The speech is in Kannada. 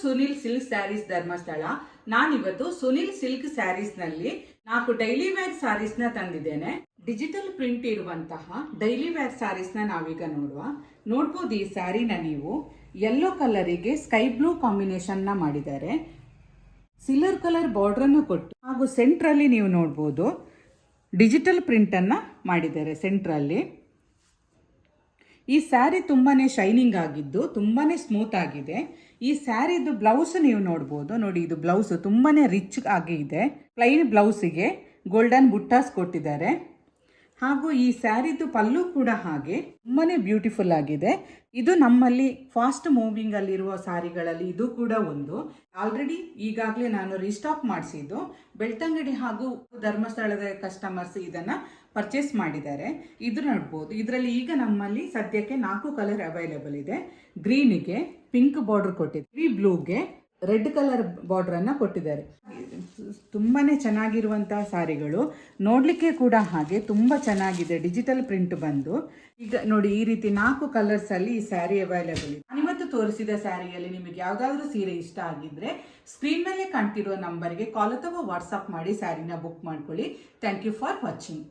ಸುನಿಲ್ ಸಿಲ್ಕ್ ಸ್ಯಾರೀಸ್ ಧರ್ಮಸ್ಥಳ. ನಾನಿವತ್ತು ಸುನಿಲ್ ಸಿಲ್ಕ್ ಸ್ಯಾರೀಸ್ ನಲ್ಲಿ 4 ಡೈಲಿ ವೇರ್ ಸ್ಯಾರೀಸ್ ನ ತಂದಿದ್ದೇನೆ. ಡಿಜಿಟಲ್ ಪ್ರಿಂಟ್ ಇರುವಂತಹ ಡೈಲಿ ವೇರ್ ಸ್ಯಾರೀಸ್ ನ ನಾವೀಗ ನೋಡ್ಬೋದು. ಈ ಸ್ಯಾರಿನ ನೀವು ಯೆಲ್ಲೋ ಕಲರಿಗೆ ಸ್ಕೈ ಬ್ಲೂ ಕಾಂಬಿನೇಷನ್ ನ ಮಾಡಿದ್ದಾರೆ. ಸಿಲ್ವರ್ ಕಲರ್ ಬಾರ್ಡರ್ ಅನ್ನು ಕೊಟ್ಟು ಹಾಗೂ ಸೆಂಟ್ರಲ್ಲಿ ನೀವು ನೋಡ್ಬೋದು ಡಿಜಿಟಲ್ ಪ್ರಿಂಟ್ ಅನ್ನ ಮಾಡಿದ್ದಾರೆ ಸೆಂಟ್ರಲ್ಲಿ. ಈ ಸ್ಯಾರಿ ತುಂಬಾನೇ ಶೈನಿಂಗ್ ಆಗಿದ್ದು ತುಂಬಾನೇ ಸ್ಮೂತ್ ಆಗಿದೆ. ಈ ಸ್ಯಾರಿದು ಬ್ಲೌಸ್ ನೀವು ನೋಡ್ಬೋದು. ನೋಡಿ, ಇದು ಬ್ಲೌಸ್ ತುಂಬಾನೇ ರಿಚ್ ಆಗಿ ಇದೆ. ಪ್ಲೈನ್ ಬ್ಲೌಸಿಗೆ ಗೋಲ್ಡನ್ ಬುಟ್ಟಾಸ್ ಕೊಟ್ಟಿದ್ದಾರೆ. ಹಾಗೂ ಈ ಸ್ಯಾರಿದು ಪಲ್ಲು ಕೂಡ ಹಾಗೆ ತುಂಬಾನೇ ಬ್ಯೂಟಿಫುಲ್ ಆಗಿದೆ. ಇದು ನಮ್ಮಲ್ಲಿ ಫಾಸ್ಟ್ ಮೂವಿಂಗ್ ಅಲ್ಲಿರುವ ಸ್ಯಾರಿಗಳಲ್ಲಿ ಇದು ಕೂಡ ಒಂದು. ಆಲ್ರೆಡಿ ಈಗಾಗಲೇ ನಾನು ರೀಸ್ಟಾಕ್ ಮಾಡಿಸಿದ್ದು. ಬೆಳ್ತಂಗಡಿ ಹಾಗೂ ಧರ್ಮಸ್ಥಳದ ಕಸ್ಟಮರ್ಸ್ ಇದನ್ನ ಪರ್ಚೇಸ್ ಮಾಡಿದ್ದಾರೆ. ಇದು ನೋಡ್ಬೋದು. ಇದರಲ್ಲಿ ಈಗ ನಮ್ಮಲ್ಲಿ ಸದ್ಯಕ್ಕೆ 4 ಕಲರ್ ಅವೈಲೇಬಲ್ ಇದೆ. ಗ್ರೀನಿಗೆ ಪಿಂಕ್ ಬಾರ್ಡರ್ ಕೊಟ್ಟಿದ್ದಾರೆ, ಬ್ಲೂಗೆ ರೆಡ್ ಕಲರ್ ಬಾರ್ಡರ್ ಅನ್ನ ಕೊಟ್ಟಿದ್ದಾರೆ. ತುಂಬಾನೇ ಚೆನ್ನಾಗಿರುವಂತಹ ಸಾರಿಗಳು, ನೋಡ್ಲಿಕ್ಕೆ ಕೂಡ ಹಾಗೆ ತುಂಬಾ ಚೆನ್ನಾಗಿದೆ. ಡಿಜಿಟಲ್ ಪ್ರಿಂಟ್ ಬಂದು ಈಗ ನೋಡಿ ಈ ರೀತಿ 4 ಕಲರ್ಸ್ ಅಲ್ಲಿ ಈ ಸ್ಯಾರಿ ಅವೈಲೇಬಲ್ ಇದೆ. ನಾನಿವತ್ತು ತೋರಿಸಿದ ಸ್ಯಾರಿಯಲ್ಲಿ ನಿಮಗೆ ಯಾವ್ದಾದ್ರು ಸೀರೆ ಇಷ್ಟ ಆಗಿದ್ರೆ ಸ್ಕ್ರೀನ್ ಮೇಲೆ ಕಾಣ್ತಿರುವ ನಂಬರ್ಗೆ ಕಾಲ್ ಅಥವಾ ವಾಟ್ಸ್ಆಪ್ ಮಾಡಿ ಸ್ಯಾರಿನ ಬುಕ್ ಮಾಡ್ಕೊಳ್ಳಿ. Thank you for watching.